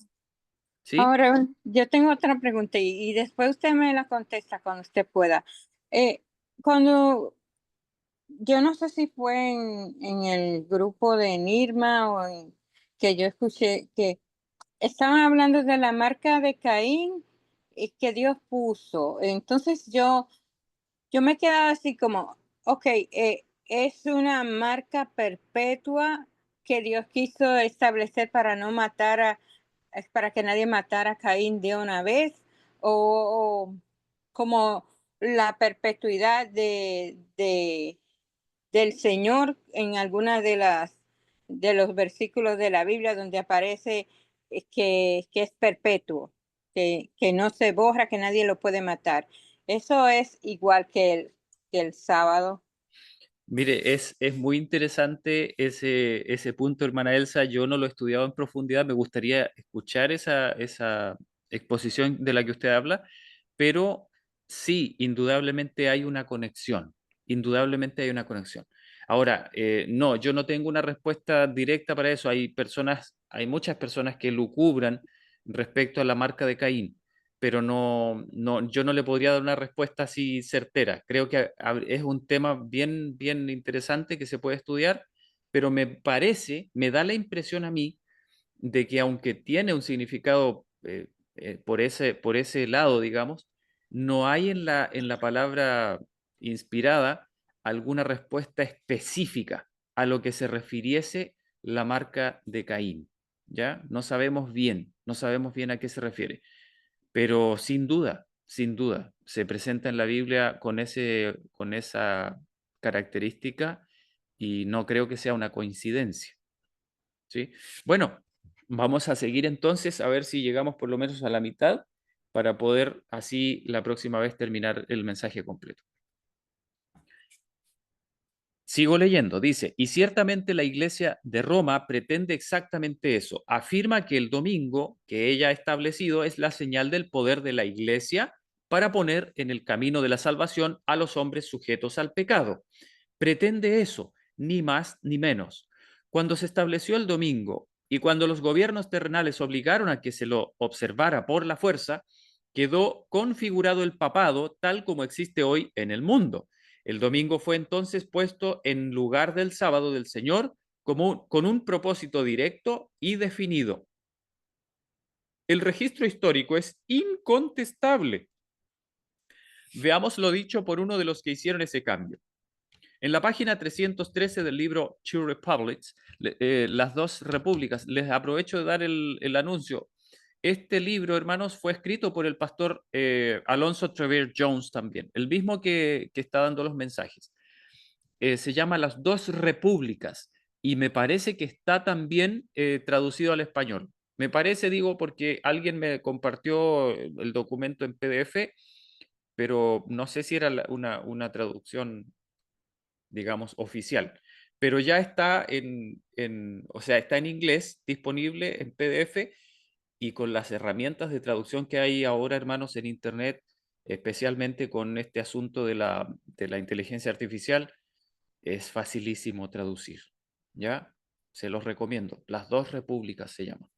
¿sí? ahora yo tengo otra pregunta y después usted me la contesta cuando usted pueda. Eh, cuando, yo no sé si fue en el grupo de Nirma que yo escuché que estaban hablando de la marca de Caín que Dios puso. Entonces yo me quedaba así como, ok, es una marca perpetua que Dios quiso establecer para no matar es para que nadie matara a Caín de una vez, o como la perpetuidad del Señor en alguna de los versículos de la Biblia donde aparece que es perpetuo, que no se borra, que nadie lo puede matar. Eso es igual que el sábado. Mire, es muy interesante ese punto, hermana Elsa. Yo no lo he estudiado en profundidad, me gustaría escuchar esa exposición de la que usted habla, pero sí, indudablemente hay una conexión, indudablemente hay una conexión. Ahora, no, yo no tengo una respuesta directa para eso. Hay muchas personas que lucubran respecto a la marca de Caín, pero yo no le podría dar una respuesta así certera. Creo que es un tema bien interesante que se puede estudiar, pero me da la impresión a mí de que aunque tiene un significado por ese lado, digamos, no hay en la palabra inspirada alguna respuesta específica a lo que se refiriese la marca de Caín. ¿Ya? No sabemos bien a qué se refiere. Pero sin duda, se presenta en la Biblia con esa característica y no creo que sea una coincidencia, ¿sí? Bueno, vamos a seguir entonces a ver si llegamos por lo menos a la mitad para poder así la próxima vez terminar el mensaje completo. Sigo leyendo, dice, y ciertamente la Iglesia de Roma pretende exactamente eso. Afirma que el domingo que ella ha establecido es la señal del poder de la Iglesia para poner en el camino de la salvación a los hombres sujetos al pecado. Pretende eso, ni más ni menos. Cuando se estableció el domingo y cuando los gobiernos terrenales obligaron a que se lo observara por la fuerza, quedó configurado el papado tal como existe hoy en el mundo. El domingo fue entonces puesto en lugar del sábado del Señor con un propósito directo y definido. El registro histórico es incontestable. Veamos lo dicho por uno de los que hicieron ese cambio. En la página 313 del libro Two Republics, las dos repúblicas, les aprovecho de dar el anuncio. Este libro, hermanos, fue escrito por el pastor Alonso Trevor Jones también, el mismo que está dando los mensajes. Se llama Las dos repúblicas y me parece que está también traducido al español. Me parece, digo, porque alguien me compartió el documento en PDF, pero no sé si era una traducción, digamos, oficial. Pero ya está o sea, está en inglés, disponible en PDF y con las herramientas de traducción que hay ahora, hermanos, en Internet, especialmente con este asunto de la inteligencia artificial, es facilísimo traducir, ¿ya? Se los recomiendo. Las dos repúblicas se llaman.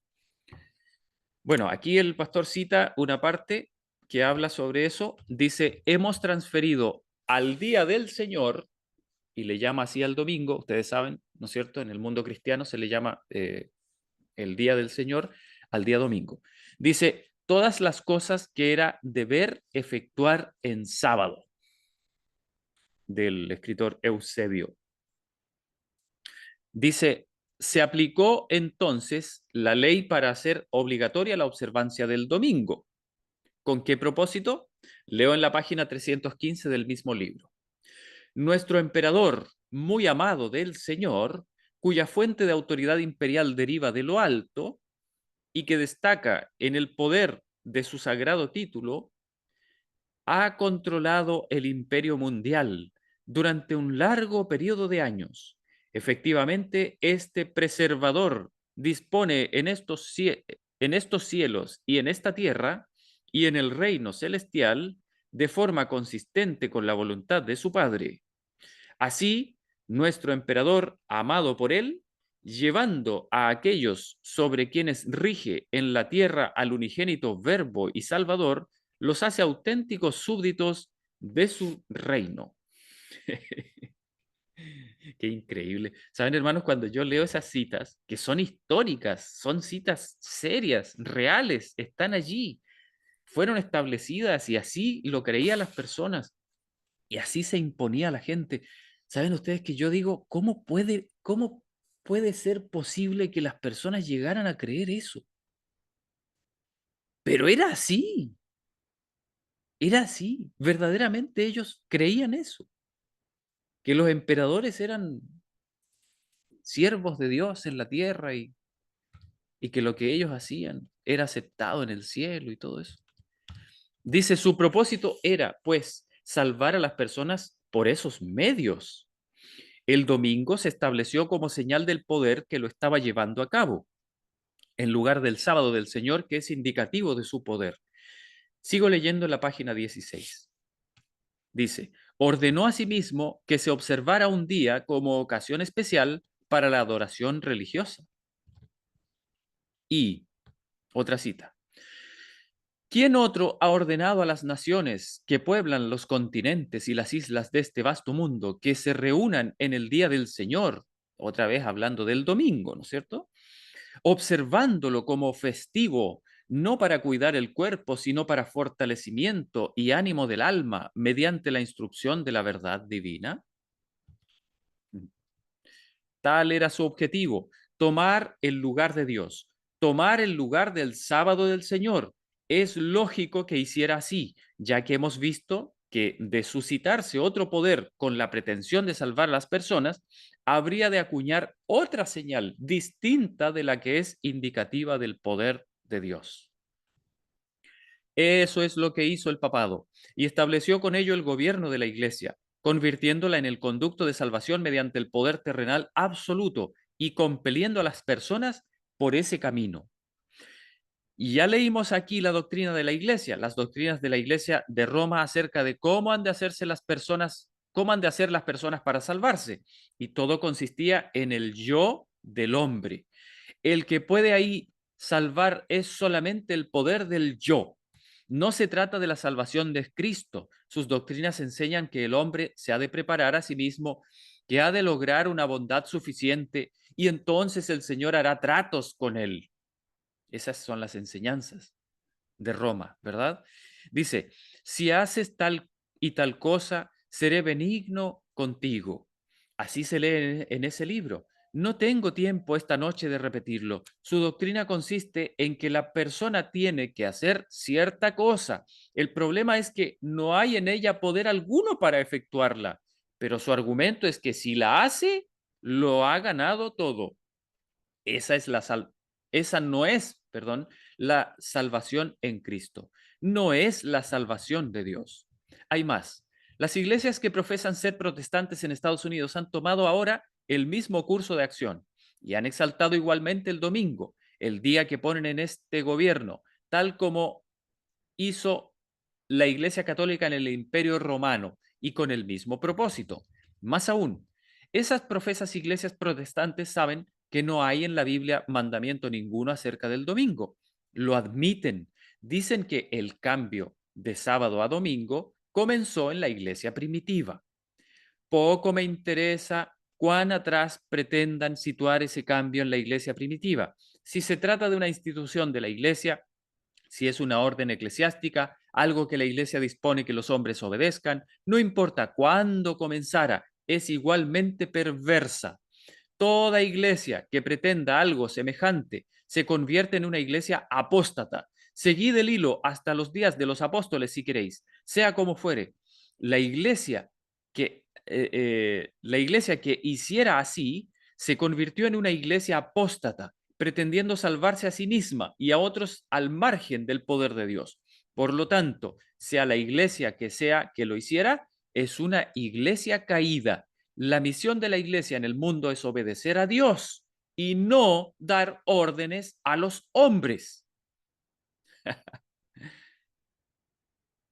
Bueno, aquí el pastor cita una parte que habla sobre eso. Dice, hemos transferido al día del Señor, y le llama así al domingo, ustedes saben, ¿no es cierto? En el mundo cristiano se le llama el día del Señor al día domingo. Dice, todas las cosas que era deber efectuar en sábado, del escritor Eusebio. Dice, se aplicó entonces la ley para hacer obligatoria la observancia del domingo. ¿Con qué propósito? Leo en la página 315 del mismo libro. Nuestro emperador, muy amado del Señor, cuya fuente de autoridad imperial deriva de lo alto y que destaca en el poder de su sagrado título, ha controlado el imperio mundial durante un largo periodo de años. Efectivamente, este preservador dispone en estos cielos y en esta tierra y en el reino celestial de forma consistente con la voluntad de su Padre. Así, nuestro emperador, amado por él, llevando a aquellos sobre quienes rige en la tierra al unigénito Verbo y Salvador, los hace auténticos súbditos de su reino. Qué increíble. Saben, hermanos, cuando yo leo esas citas, que son históricas, son citas serias, reales, están allí, fueron establecidas y así lo creían las personas y así se imponía a la gente. ¿Saben ustedes que yo digo, cómo puede ser posible que las personas llegaran a creer eso? Pero era así, verdaderamente ellos creían eso, que los emperadores eran siervos de Dios en la tierra y que lo que ellos hacían era aceptado en el cielo y todo eso. Dice, su propósito era, pues, salvar a las personas por esos medios. El domingo se estableció como señal del poder que lo estaba llevando a cabo, en lugar del sábado del Señor, que es indicativo de su poder. Sigo leyendo en la página 16. Dice, ordenó asimismo que se observara un día como ocasión especial para la adoración religiosa. Y, otra cita, ¿quién otro ha ordenado a las naciones que pueblan los continentes y las islas de este vasto mundo que se reúnan en el día del Señor? Otra vez hablando del domingo, ¿no es cierto? Observándolo como festivo, no para cuidar el cuerpo, sino para fortalecimiento y ánimo del alma mediante la instrucción de la verdad divina. Tal era su objetivo, tomar el lugar de Dios, tomar el lugar del sábado del Señor. Es lógico que hiciera así, ya que hemos visto que de suscitarse otro poder con la pretensión de salvar a las personas, habría de acuñar otra señal distinta de la que es indicativa del poder de Dios. Eso es lo que hizo el papado y estableció con ello el gobierno de la Iglesia, convirtiéndola en el conducto de salvación mediante el poder terrenal absoluto y compeliendo a las personas por ese camino. Y ya leímos aquí la doctrina de la Iglesia, las doctrinas de la Iglesia de Roma acerca de cómo han de hacerse las personas, cómo han de hacer las personas para salvarse. Y todo consistía en el yo del hombre. El que puede ahí salvar es solamente el poder del yo. No se trata de la salvación de Cristo. Sus doctrinas enseñan que el hombre se ha de preparar a sí mismo, que ha de lograr una bondad suficiente y entonces el Señor hará tratos con él. Esas son las enseñanzas de Roma, ¿verdad? Dice, si haces tal y tal cosa, seré benigno contigo. Así se lee en ese libro. No tengo tiempo esta noche de repetirlo. Su doctrina consiste en que la persona tiene que hacer cierta cosa. El problema es que no hay en ella poder alguno para efectuarla, pero su argumento es que si la hace, lo ha ganado todo. Esa es esa no es, perdón, la salvación en Cristo. No es la salvación de Dios. Hay más. Las iglesias que profesan ser protestantes en Estados Unidos han tomado ahora el mismo curso de acción y han exaltado igualmente el domingo, el día que ponen en este gobierno, tal como hizo la Iglesia Católica en el Imperio Romano y con el mismo propósito. Más aún, esas profesas iglesias protestantes saben que no hay en la Biblia mandamiento ninguno acerca del domingo. Lo admiten. Dicen que el cambio de sábado a domingo comenzó en la iglesia primitiva. Poco me interesa cuán atrás pretendan situar ese cambio en la iglesia primitiva. Si se trata de una institución de la iglesia, si es una orden eclesiástica, algo que la iglesia dispone que los hombres obedezcan, no importa cuándo comenzara, es igualmente perversa. Toda iglesia que pretenda algo semejante se convierte en una iglesia apóstata. Seguid el hilo hasta los días de los apóstoles si queréis, sea como fuere. La iglesia la iglesia que hiciera así se convirtió en una iglesia apóstata, pretendiendo salvarse a sí misma y a otros al margen del poder de Dios. Por lo tanto, sea sea que lo hiciera, es una iglesia caída. La misión de la iglesia en el mundo es obedecer a Dios y no dar órdenes a los hombres.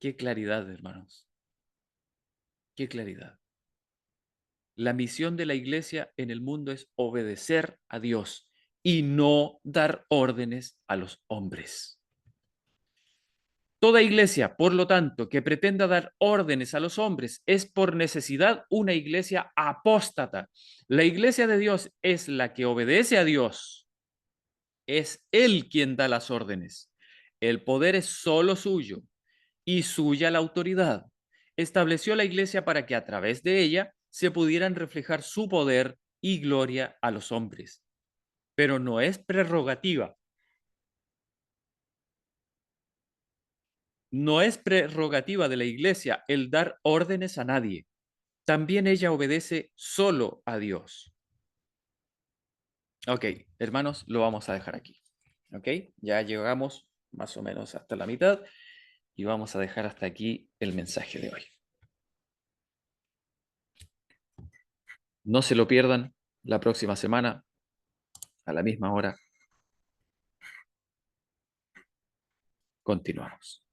Qué claridad, hermanos. Qué claridad. La misión de la iglesia en el mundo es obedecer a Dios y no dar órdenes a los hombres. Toda iglesia, por lo tanto, que pretenda dar órdenes a los hombres es por necesidad una iglesia apóstata. La iglesia de Dios es la que obedece a Dios. Es Él quien da las órdenes. El poder es solo suyo y suya la autoridad. Estableció la iglesia para que a través de ella se pudieran reflejar su poder y gloria a los hombres. Pero no es prerrogativa. No es prerrogativa de la iglesia el dar órdenes a nadie. También ella obedece solo a Dios. Ok, hermanos, lo vamos a dejar aquí. Ok, ya llegamos más o menos hasta la mitad y vamos a dejar hasta aquí el mensaje de hoy. No se lo pierdan la próxima semana a la misma hora. Continuamos.